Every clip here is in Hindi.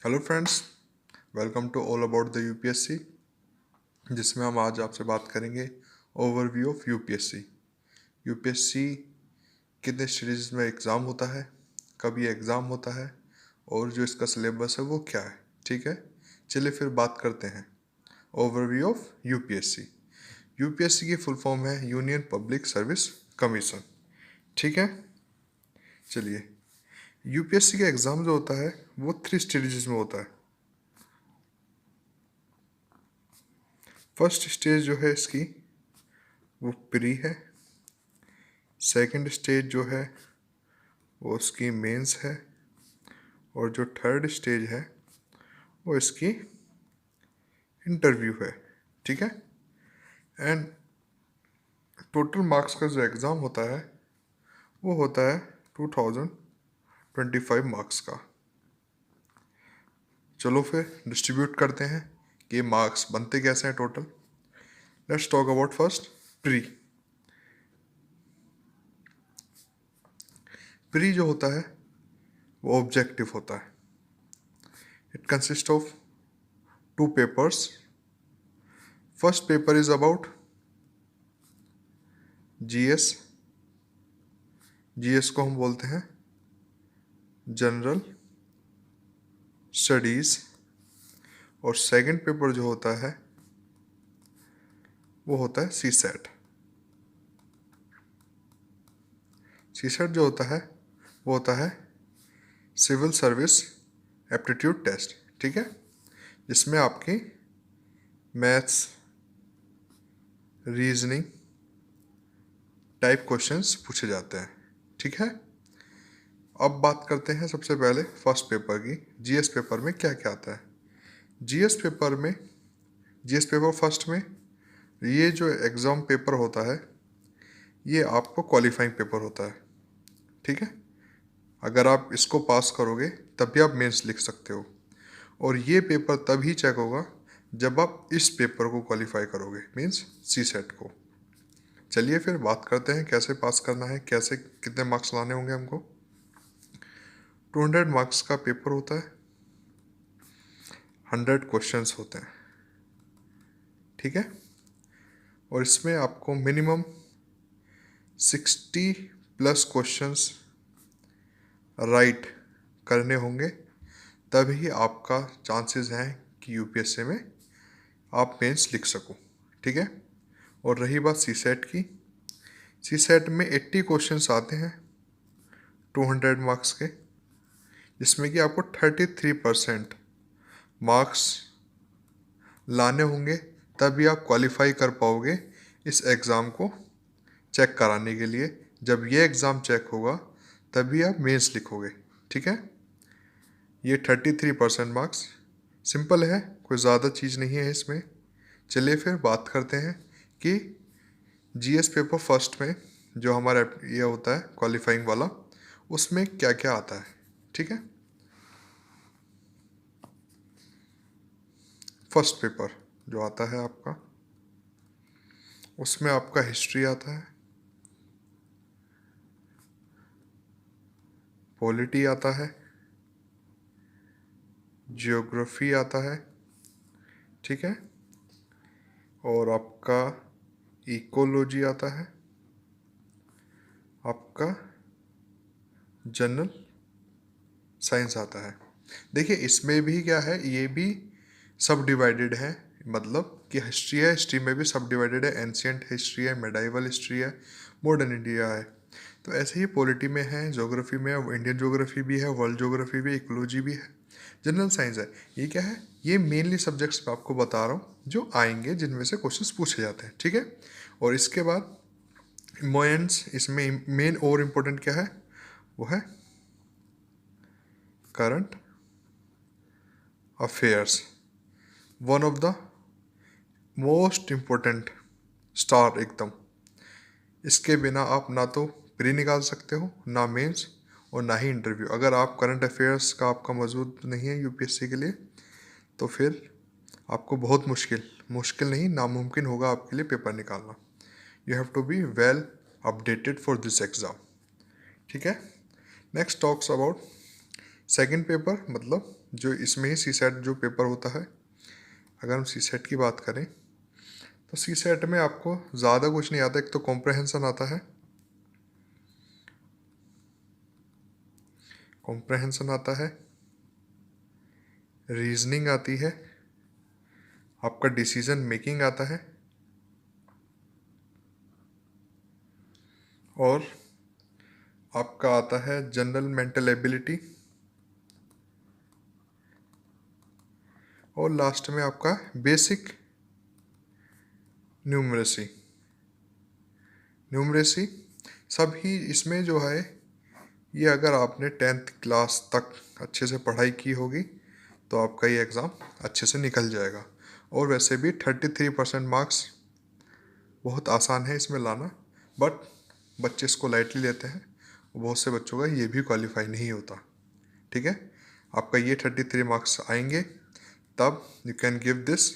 Hello friends, welcome to all about the UPSC, जिसमें हम आज आपसे बात करेंगे ओवरव्यू ऑफ यूपीएससी। यूपीएससी कितने सीरीज में एग्ज़ाम होता है, कब ये एग्ज़ाम होता है और जो इसका सिलेबस है वो क्या है। ठीक है, चलिए फिर बात करते हैं ओवरव्यू ऑफ यूपीएससी। यूपीएससी की फुल फॉर्म है यूनियन पब्लिक सर्विस कमीशन। ठीक है, चलिए। यूपीएससी का एग्ज़ाम जो होता है वो 3 स्टेजेस में होता है। फर्स्ट स्टेज जो है इसकी वो प्री है। सेकंड स्टेज जो है वो उसकी मेंस है। और जो थर्ड स्टेज है वो इसकी इंटरव्यू है। ठीक है, एंड टोटल मार्क्स का जो एग्ज़ाम होता है वो होता है 2025 मार्क्स का। चलो फिर डिस्ट्रीब्यूट करते हैं कि ये मार्क्स बनते कैसे हैं total. Let's talk about first pre. Pre जो होता है वो ऑब्जेक्टिव होता है। It consist of 2 papers. First paper is about GS. GS को हम बोलते हैं जनरल स्टडीज़। और सेकंड पेपर जो होता है वो होता है सी सेट। सी सेट जो होता है वो होता है सिविल सर्विस एप्टीट्यूड टेस्ट। ठीक है, जिसमें आपकी मैथ्स, रीजनिंग टाइप क्वेश्चंस पूछे जाते हैं। ठीक है, अब बात करते हैं सबसे पहले फर्स्ट पेपर की। जीएस पेपर में क्या क्या आता है। जीएस पेपर में, जीएस पेपर फर्स्ट में ये जो एग्ज़ाम पेपर होता है ये आपको क्वालिफाइंग पेपर होता है। ठीक है, अगर आप इसको पास करोगे तभी आप मेंस लिख सकते हो। और ये पेपर तभी चेक होगा जब आप इस पेपर को क्वालिफाई करोगे, मीन्स सी सेट को। चलिए फिर बात करते हैं कैसे पास करना है, कैसे कितने मार्क्स लाने होंगे हमको। 200 मार्क्स का पेपर होता है, 100 क्वेश्चंस होते हैं। ठीक है, और इसमें आपको मिनिमम 60+ क्वेश्चंस राइट करने होंगे, तभी आपका चांसेस हैं कि यूपीएससी में आप मेंस लिख सको। ठीक है, और रही बात सी सेट की। सी सेट में 80 क्वेश्चंस आते हैं 200 मार्क्स के, जिसमें कि आपको 33% मार्क्स लाने होंगे, तभी आप क्वालिफाई कर पाओगे इस एग्ज़ाम को चेक कराने के लिए। जब ये एग्ज़ाम चेक होगा तभी आप मेंस लिखोगे। ठीक है, ये 33% मार्क्स सिंपल है, कोई ज़्यादा चीज़ नहीं है इसमें। चलिए फिर बात करते हैं कि जीएस पेपर फर्स्ट में जो हमारा ये होता है क्वालिफाइंग वाला, उसमें क्या क्या आता है। ठीक है, फर्स्ट पेपर जो आता है आपका, उसमें आपका हिस्ट्री आता है, पॉलिटी आता है, जियोग्राफी आता है। ठीक है, और आपका इकोलॉजी आता है, आपका जनरल साइंस आता है। देखिए इसमें भी क्या है, ये भी सब डिवाइडेड है। मतलब कि हिस्ट्री है, हिस्ट्री में भी सब डिवाइडेड है। एंशियंट हिस्ट्री है, मेडाइवल हिस्ट्री है, मॉडर्न इंडिया है। तो ऐसे ही पॉलिटी में है, ज्योग्राफी में है, इंडियन ज्योग्राफी भी है, वर्ल्ड ज्योग्राफी भी है, इकोलॉजी भी है, जनरल साइंस है। ये क्या है, ये मेनली सब्जेक्ट्स मैं आपको बता रहा हूँ जो आएंगे, जिनमें से क्वेश्चंस पूछे जाते हैं। ठीक है, और इसके बाद मोयंस, इसमें मेन और इम्पोर्टेंट क्या है, वो है current affairs. One of the most important star एकदम। इसके बिना आप ना तो प्री निकाल सकते हो, ना मेंस, और ना ही इंटरव्यू। अगर आप करंट अफेयर्स का आपका मौजूद नहीं है यूपीएससी के लिए, तो फिर आपको बहुत मुश्किल, मुश्किल नहीं नामुमकिन होगा आपके लिए पेपर निकालना। You have to be well updated for this exam. ठीक है, next talks about second paper मतलब जो इसमें ही सी सेट जो पेपर होता है, अगर हम सी सेट की बात करें तो सी सेट में आपको ज़्यादा कुछ नहीं आता। एक तो कॉम्प्रहेंशन आता है, कॉम्प्रहेंशन आता है, रीजनिंग आती है, आपका डिसीजन मेकिंग आता है, और आपका आता है जनरल मेंटल एबिलिटी, और लास्ट में आपका बेसिक न्यूमरेसी। न्यूमरेसी सब ही इसमें जो है, ये अगर आपने 10th क्लास तक अच्छे से पढ़ाई की होगी तो आपका ये एग्ज़ाम अच्छे से निकल जाएगा। और वैसे भी 33% मार्क्स बहुत आसान है इसमें लाना, बट बच्चे इसको लाइटली लेते हैं। बहुत से बच्चों का ये भी क्वालिफाई नहीं होता। ठीक है, आपका ये 33 मार्क्स आएंगे तब you can give this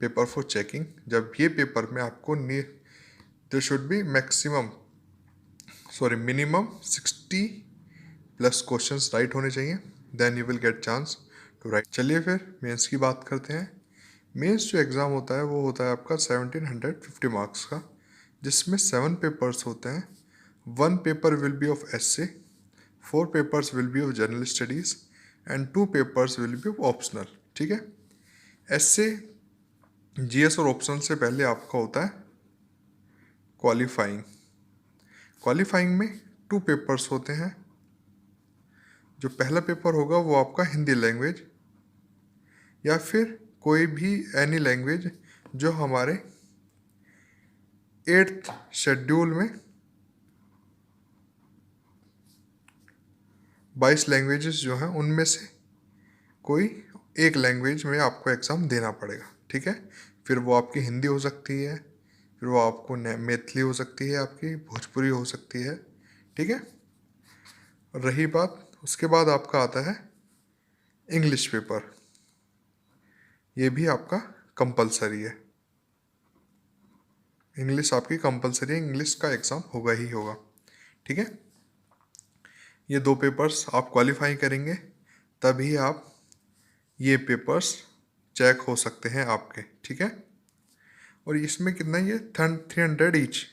paper for checking. जब ये पेपर में आपको there should be minimum 60 plus questions right होने चाहिए, then you will get chance to write. चलिए फिर मेंस की बात करते हैं। मेंस जो एग्ज़ाम होता है वो होता है आपका 1750 मार्क्स का, जिसमें 7 पेपर्स होते हैं। 1 paper will be of essay, 4 papers will be of general studies and 2 papers will be of optional. ठीक है, एसे, जीएस और ऑप्शनल से पहले आपका होता है क्वालिफाइंग। क्वालिफाइंग में 2 पेपर्स होते हैं। जो पहला पेपर होगा वो आपका हिंदी लैंग्वेज, या फिर कोई भी एनी लैंग्वेज जो हमारे 8th शेड्यूल में 22 लैंग्वेजेस जो हैं उनमें से कोई एक लैंग्वेज में आपको एग्ज़ाम देना पड़ेगा। ठीक है, फिर वो आपकी हिंदी हो सकती है, फिर वो आपको मैथिली हो सकती है, आपकी भोजपुरी हो सकती है। ठीक है, और रही बात, उसके बाद आपका आता है इंग्लिश पेपर। ये भी आपका कंपलसरी है, इंग्लिश आपकी कंपलसरी है, इंग्लिश का एग्ज़ाम होगा ही होगा। ठीक है, ये 2 पेपर्स आप क्वालिफाई करेंगे तभी आप ये पेपर्स चेक हो सकते हैं आपके। ठीक है, और इसमें कितना, ये 300 ईच,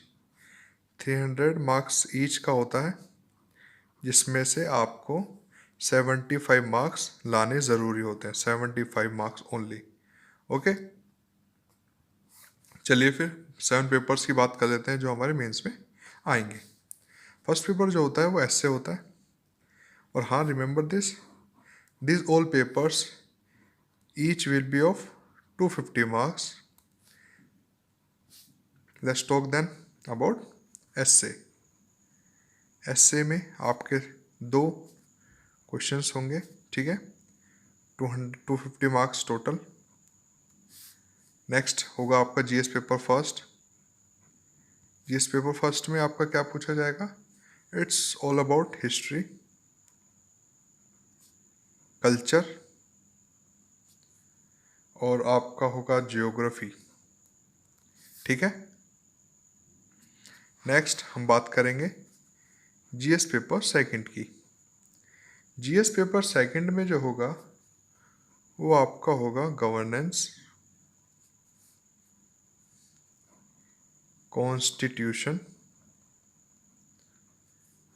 300 मार्क्स ईच का होता है, जिसमें से आपको 75 मार्क्स लाने ज़रूरी होते हैं, 75 मार्क्स ओनली। ओके, चलिए फिर 7 पेपर्स की बात कर लेते हैं जो हमारे मेंस में आएंगे। फर्स्ट पेपर जो होता है वो ऐसे होता है, और हाँ, remember this all papers each will be of 250 marks. Let's talk then about essay. Essay में आपके 2 क्वेश्चंस होंगे। ठीक है, 250 मार्क्स टोटल। नेक्स्ट होगा आपका GS paper first. GS paper first में आपका क्या पूछा जाएगा, it's all about history, culture, और आपका होगा जियोग्राफी। ठीक है, नेक्स्ट हम बात करेंगे जीएस पेपर सेकंड की। जीएस पेपर सेकंड में जो होगा वो आपका होगा गवर्नेंस, कॉन्स्टिट्यूशन,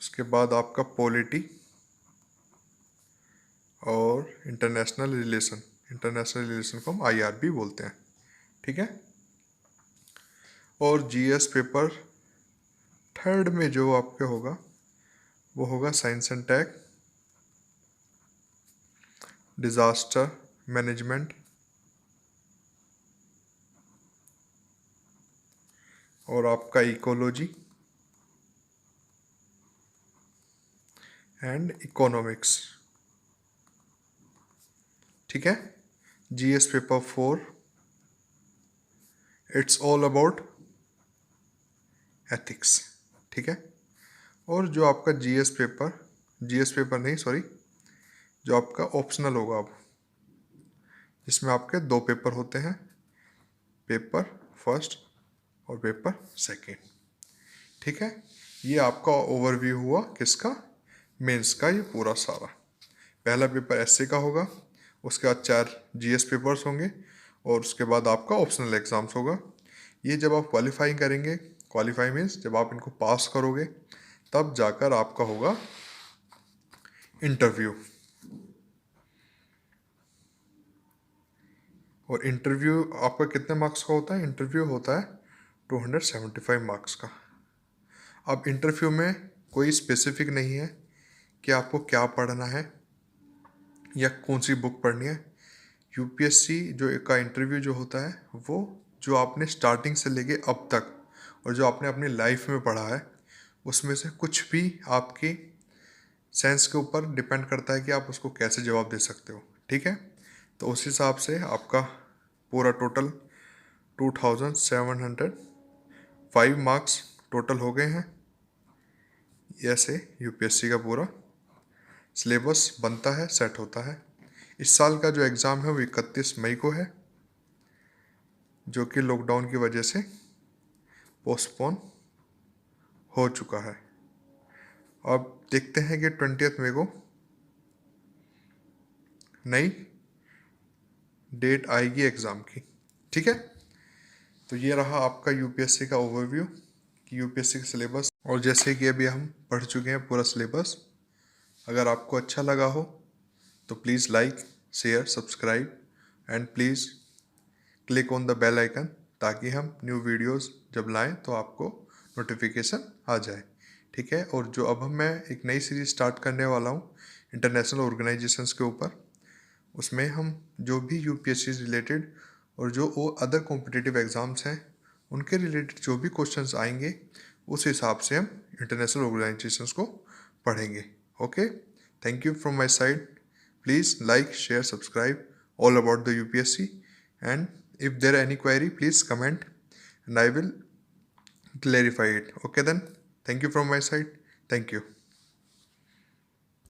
उसके बाद आपका पॉलिटी और इंटरनेशनल रिलेशन। इंटरनेशनल रिलेशन को हम आईआर भी बोलते हैं। ठीक है, और जीएस पेपर थर्ड में जो आपके होगा वो होगा science and tech, disaster management, और आपका इकोलॉजी एंड इकोनॉमिक्स। ठीक है, GS paper 4 it's all about ethics. ठीक है, और जो आपका जीएस पेपर नहीं, सॉरी, जो आपका ऑप्शनल होगा अब, जिसमें आपके 2 पेपर होते हैं, पेपर फर्स्ट और पेपर सेकंड। ठीक है, ये आपका ओवरव्यू हुआ किसका, मेंस का, ये पूरा सारा। पहला पेपर एसए का होगा, उसके बाद 4 जीएस पेपर्स होंगे और उसके बाद आपका ऑप्शनल एग्ज़ाम्स होगा। ये जब आप क्वालिफाई करेंगे, क्वालिफाई मीन्स जब आप इनको पास करोगे तब जाकर आपका होगा इंटरव्यू। और इंटरव्यू आपका कितने मार्क्स का होता है? इंटरव्यू होता है 275 मार्क्स का। अब इंटरव्यू में कोई स्पेसिफिक नहीं है कि आपको क्या पढ़ना है या कौन सी बुक पढ़नी है। यूपीएससी जो का इंटरव्यू जो होता है वो जो आपने स्टार्टिंग से लेके अब तक और जो आपने अपनी लाइफ में पढ़ा है उसमें से कुछ भी आपकी सेंस के ऊपर डिपेंड करता है कि आप उसको कैसे जवाब दे सकते हो। ठीक है, तो उस हिसाब से आपका पूरा टोटल 2705 मार्क्स टोटल हो गए हैं। ऐसे यूपीएससी का पूरा सिलेबस बनता है, सेट होता है। इस साल का जो एग्ज़ाम है वो 31 मई को है, जो कि लॉकडाउन की वजह से पोस्टपोन हो चुका है। अब देखते हैं कि 20 मई को नई डेट आएगी एग्ज़ाम की। ठीक है, तो ये रहा आपका यूपीएससी का ओवरव्यू कि यूपीएससी का सिलेबस। और जैसे कि अभी हम पढ़ चुके हैं पूरा सिलेबस, अगर आपको अच्छा लगा हो तो please like, share, subscribe and please click on the bell icon, ताकि हम न्यू वीडियोस जब लाएं तो आपको नोटिफिकेशन आ जाए। ठीक है, और जो अब मैं एक नई सीरीज स्टार्ट करने वाला हूँ इंटरनेशनल ऑर्गेनाइजेशंस के ऊपर, उसमें हम जो भी यूपीएससी रिलेटेड और जो वो अदर कॉम्पिटिटिव एग्ज़ाम्स हैं उनके रिलेटेड जो भी क्वेश्चंस आएंगे उस हिसाब से हम इंटरनेशनल ऑर्गेनाइजेशंस को पढ़ेंगे। Okay, thank you from my side. Please like, share, subscribe all about the UPSC, and if there are any query please comment and I will clarify it. Okay then, thank you from my side. Thank you.